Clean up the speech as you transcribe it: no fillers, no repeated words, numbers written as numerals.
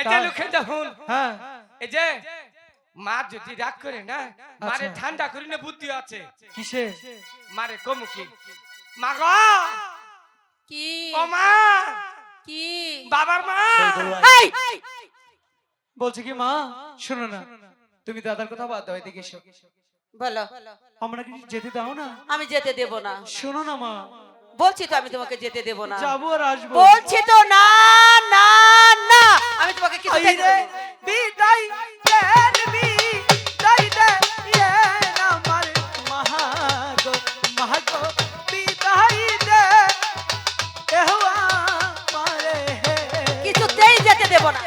এটা লুকে দেখুন। হ্যাঁ এই যে মা যদি রাগ করে না, মারে ঠান্ডা করি না বুদ্ধি আছে। কিসে? মারে কমু কি? মা গো, কি ও মা, কি বাবার মা। এই বলছে কি মা শোনো না, তুমি দাদার কথা বাদ দাও, এদিকে এসো। বলো। আমরা কি যেতে দাও না? আমি যেতে দেব না। শোনো না মা, বলছি তো আমি তোমাকে যেতে দেব না। যাবো আর আসবো। বলছি তো না না না, আমি তোমাকে কিছু যেতে দেব না। বিদায় দেন বিদায় দে ইয়ে আমার মহাগো মহাগো বিদায় দে এহওয়া মারে কিছুতেই যেতে দেব না।